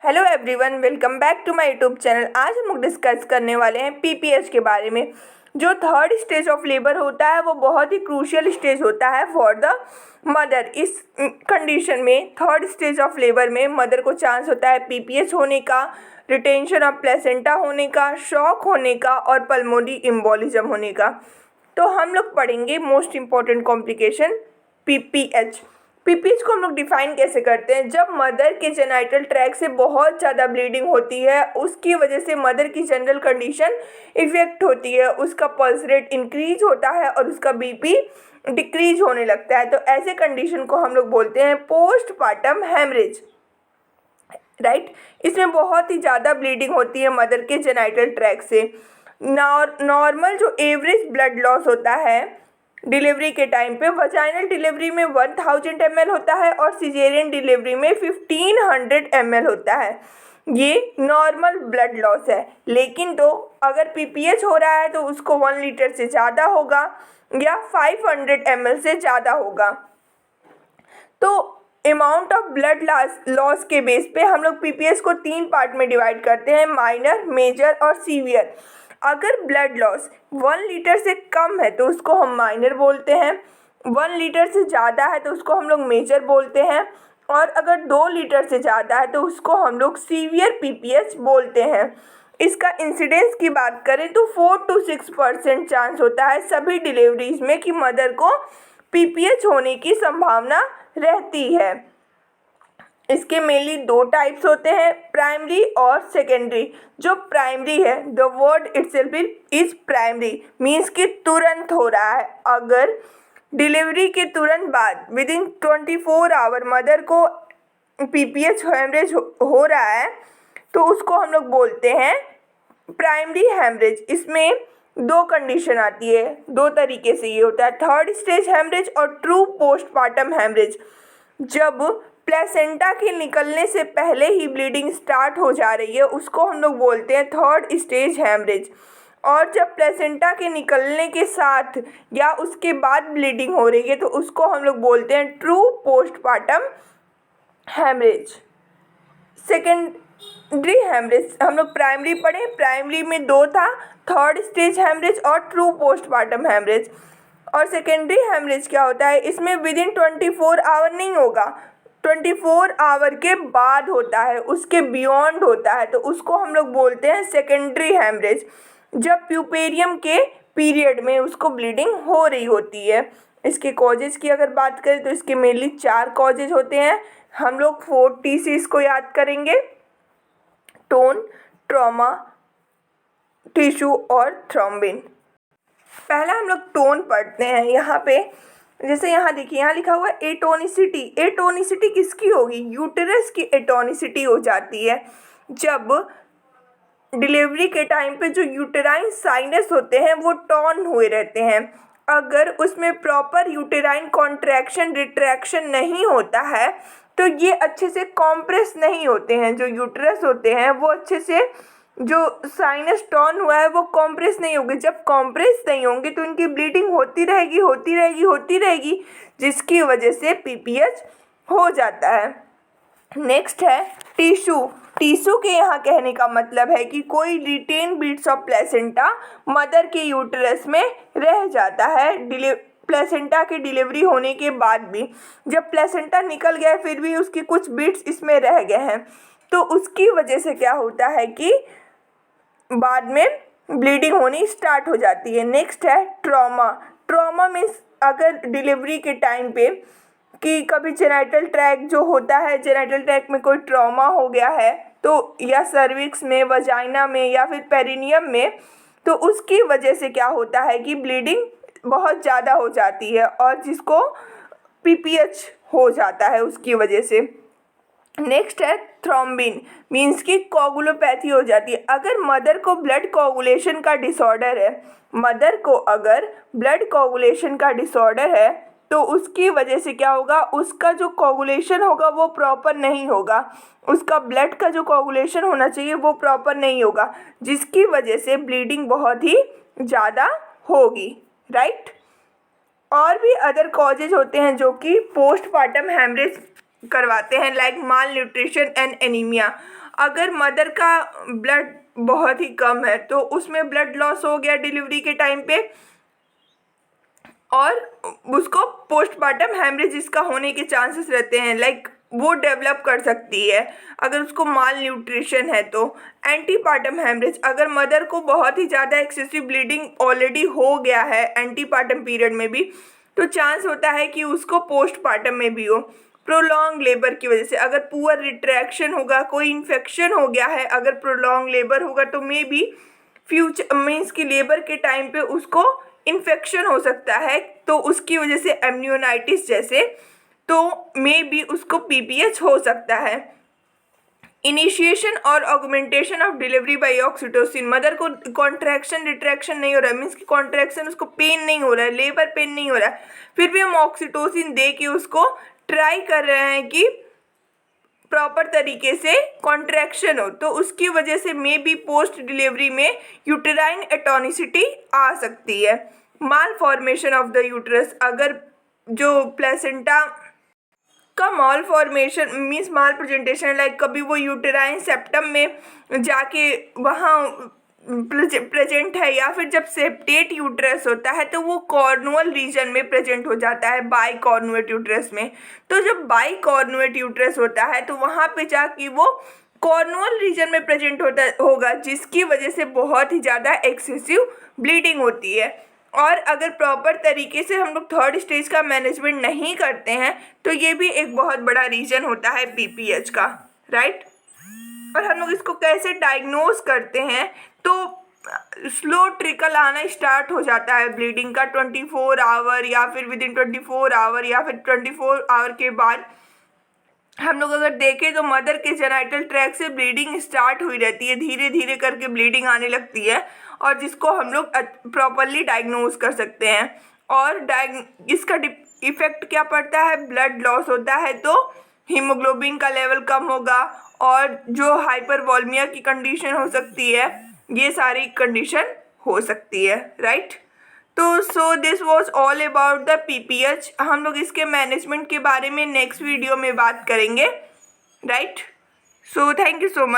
Hello everyone, welcome back to my YouTube channel. आज हम लोग डिस्कस करने वाले हैं पीपीएच के बारे में। जो थर्ड स्टेज ऑफ लेबर होता है वो बहुत ही क्रूशियल स्टेज होता है फॉर द मदर। इस कंडीशन में थर्ड स्टेज ऑफ लेबर में मदर को चांस होता है पीपीएच होने का, रिटेंशन ऑफ प्लेसेंटा होने का, शॉक होने का और पल्मोनरी एम्बोलिज्म होने का। तो हम लोग पढ़ेंगे most important complication PPH. PPH को हम लोग डिफाइन कैसे करते हैं? जब मदर के जेनाइटल ट्रैक्ट से बहुत ज़्यादा ब्लीडिंग होती है, उसकी वजह से मदर की जनरल कंडीशन इफेक्ट होती है, उसका पल्स रेट इंक्रीज होता है और उसका बीपी डिक्रीज होने लगता है। तो ऐसे कंडीशन को हम लोग बोलते हैं पोस्टपार्टम हेमरेज, राइट। इसमें बहुत ही ज़्यादा ब्लीडिंग होती है मदर के जेनाइटल ट्रैक्ट से। नॉर्मल जो एवरेज ब्लड लॉस होता है डिलीवरी के टाइम पे, वजाइनल डिलीवरी में 1000 ml होता है और सिजेरियन डिलीवरी में 1500 ml होता है। ये नॉर्मल ब्लड लॉस है। लेकिन तो अगर पीपीएच हो रहा है तो उसको 1 लीटर से ज़्यादा होगा या 500 ml से ज़्यादा होगा। तो अमाउंट ऑफ ब्लड लॉस के बेस पे हम लोग पीपीएच को 3 पार्ट में डिवाइड करते हैं, माइनर, मेजर और सीवियर। अगर ब्लड लॉस 1 लीटर से कम है तो उसको हम माइनर बोलते हैं, 1 लीटर से ज़्यादा है तो उसको हम लोग मेजर बोलते हैं, और अगर 2 लीटर से ज़्यादा है तो उसको हम लोग सीवियर पीपीएच बोलते हैं। इसका इंसिडेंस की बात करें तो 4 to 6% चांस होता है सभी डिलीवरीज में कि मदर को पीपीएच होने की संभावना रहती है। इसके मेनली 2 टाइप्स होते हैं, प्राइमरी और सेकेंडरी। जो प्राइमरी है, the word itself is primary, means कि तुरंत हो रहा है। अगर डिलीवरी के तुरंत बाद विद इन 24 आवर मदर को पीपीएच हेमरेज हो रहा है तो उसको हम लोग बोलते हैं प्राइमरी हेमरेज। इसमें 2 कंडीशन आती है, 2 तरीके से ये होता है, थर्ड स्टेज हेमरेज और ट्रू पोस्टपार्टम हेमरेज। जब प्लेसेंटा के निकलने से पहले ही ब्लीडिंग स्टार्ट हो जा रही है उसको हम लोग बोलते हैं थर्ड स्टेज हेमरेज, और जब प्लेसेंटा के निकलने के साथ या उसके बाद ब्लीडिंग हो रही है तो उसको हम लोग बोलते हैं true postpartum haemorrhage. Secondary haemorrhage हम लोग प्राइमरी पढ़े, प्राइमरी में 2 था, थर्ड स्टेज हेमरेज और ट्रू पोस्टपार्टम हेमरेज। और सेकेंडरी हेमरेज क्या होता है? इसमें विद इन 24 आवर नहीं होगा, 24 आवर के बाद होता है, उसके बियॉन्ड होता है, तो उसको हम लोग बोलते हैं सेकेंडरी हेमरेज। जब प्यूपेरियम के पीरियड में उसको ब्लीडिंग हो रही होती है। इसके कॉजेज की अगर बात करें तो इसके मेनली 4 कॉजेज होते हैं। हम लोग 4 T से इसको याद करेंगे, टोन, ट्रॉमा, टिश्यू और थ्रोम्बिन। पहला हम लोग टोन पढ़ते हैं। यहाँ पे जैसे यहाँ देखिए, यहाँ लिखा हुआ है एटोनिसिटी। एटोनिसिटी किसकी होगी? यूटेरस की एटोनिसिटी हो जाती है जब डिलीवरी के टाइम पे जो यूटेराइन साइनस होते हैं वो टॉन हुए रहते हैं। अगर उसमें प्रॉपर यूटेराइन कॉन्ट्रैक्शन रिट्रैक्शन नहीं होता है तो ये अच्छे से कॉम्प्रेस नहीं होते हैं। जो यूटेरस होते हैं वो अच्छे से, जो साइनस टॉन हुआ है वो कॉम्प्रेस नहीं होगी। जब कॉम्प्रेस नहीं होंगे तो इनकी ब्लीडिंग होती रहेगी होती रहेगी होती रहेगी, जिसकी वजह से पीपीएच हो जाता है। नेक्स्ट है टिश्यू। टिश्यू के यहाँ कहने का मतलब है कि कोई retain bits of placenta mother के यूटेरस में रह जाता है प्लेसेंटा के डिलीवरी होने के बाद भी। जब प्लेसेंटा निकल गया फिर भी उसकी कुछ बीट्स इसमें रह गए हैं, तो उसकी वजह से क्या होता है कि बाद में ब्लीडिंग होनी स्टार्ट हो जाती है। नेक्स्ट है ट्रॉमा। ट्रॉमा मीन्स अगर डिलीवरी के टाइम पे कि कभी जेनाइटल ट्रैक्ट जो होता है, जेनाइटल ट्रैक्ट में कोई ट्रॉमा हो गया है तो, या सर्विक्स में, वजाइना में या फिर पेरिनियम में, तो उसकी वजह से क्या होता है कि ब्लीडिंग बहुत ज़्यादा हो जाती है और जिसको पीपीएच हो जाता है उसकी वजह से। नेक्स्ट है थ्रोम्बिन, मीन्स की कोगुलोपैथी हो जाती है। अगर मदर को ब्लड कोगुलेशन का डिसऑर्डर है, मदर को अगर ब्लड कोगुलेशन का डिसऑर्डर है तो उसकी वजह से क्या होगा? उसका जो कोगुलेशन होगा वो प्रॉपर नहीं होगा, उसका ब्लड का जो कोगुलेशन होना चाहिए वो प्रॉपर नहीं होगा, जिसकी वजह से ब्लीडिंग बहुत ही ज़्यादा होगी, राइट। और भी अदर कॉजेज होते हैं जो कि पोस्टपार्टम हेमरेज करवाते हैं, like mall nutrition and anaemia. अगर मदर का ब्लड बहुत ही कम है तो उसमें ब्लड लॉस हो गया डिलीवरी के टाइम पे और उसको पोस्टमार्टम हेमरेज इसका होने के चांसेस रहते हैं, लाइक वो डेवलप कर सकती है अगर उसको माल न्यूट्रिशन है तो। एंटीपार्टम हेमरेज, अगर मदर को बहुत ही ज़्यादा एक्सेसिव ब्लीडिंग ऑलरेडी हो गया है एंटीपार्टम पीरियड में भी, तो चांस होता है कि उसको पोस्टपार्टम में भी हो। प्रोलॉन्ग लेबर की वजह से, अगर पुअर रिट्रैक्शन होगा, कोई इन्फेक्शन हो गया है, अगर प्रोलॉन्ग लेबर होगा तो मे बी फ्यूचर मीन्स कि लेबर के टाइम पे उसको इन्फेक्शन हो सकता है, तो उसकी वजह से एम्नियोनाइटिस जैसे, तो मे बी उसको पीपीएच हो सकता है। इनिशिएशन और augmentation of delivery by oxytocin, mother को कॉन्ट्रैक्शन रिट्रैक्शन नहीं हो रहा है, मीन्स कि कॉन्ट्रैक्शन उसको पेन नहीं हो रहा है, लेबर पेन नहीं हो रहा है, फिर भी हम ऑक्सीटोसिन दे के उसको ट्राई कर रहे हैं कि प्रॉपर तरीके से कॉन्ट्रैक्शन हो, तो उसकी वजह से मे बी पोस्ट डिलीवरी में यूटेराइन एटोनिसिटी आ सकती है। माल फॉर्मेशन ऑफ द यूट्रस, अगर जो प्लेसेंटा का माल फॉर्मेशन मीन्स माल प्रेजेंटेशन, लाइक कभी वो यूटेराइन सेप्टम में जाके वहाँ प्रेजेंट है, या फिर जब सेप्टेट यूट्रस होता है तो वो कॉर्नुअल रीजन में प्रेजेंट हो जाता है बाई कॉर्नुएट यूट्रस में। तो जब बाई कॉर्नुएट यूट्रस होता है तो वहाँ पे जाके वो कॉर्नुअल रीजन में प्रेजेंट होगा, जिसकी वजह से बहुत ही ज़्यादा एक्सेसिव ब्लीडिंग होती है। और अगर प्रॉपर तरीके से हम लोग थर्ड स्टेज का मैनेजमेंट नहीं करते हैं तो ये भी एक बहुत बड़ा रीज़न होता है पीपीएच का, राइट। और हम लोग इसको कैसे डायग्नोज करते हैं, तो स्लो ट्रिकल आना स्टार्ट हो जाता है ब्लीडिंग का 24 आवर या फिर विद इन 24 आवर या फिर 24 आवर के बाद हम लोग अगर देखें तो मदर के जेनाइटल ट्रैक्ट से ब्लीडिंग स्टार्ट हुई रहती है, धीरे धीरे करके ब्लीडिंग आने लगती है, और जिसको हम लोग प्रॉपरली डायग्नोज कर सकते हैं। और इसका इफेक्ट क्या पड़ता है, ब्लड लॉस होता है तो हीमोग्लोबिन का लेवल कम होगा, और जो हाइपरवॉल्मिया की कंडीशन हो सकती है, ये सारी कंडीशन हो सकती है, राइट। तो so this was all about the PPH. हम लोग इसके मैनेजमेंट के बारे में नेक्स्ट वीडियो में बात करेंगे, right. So thank you so much.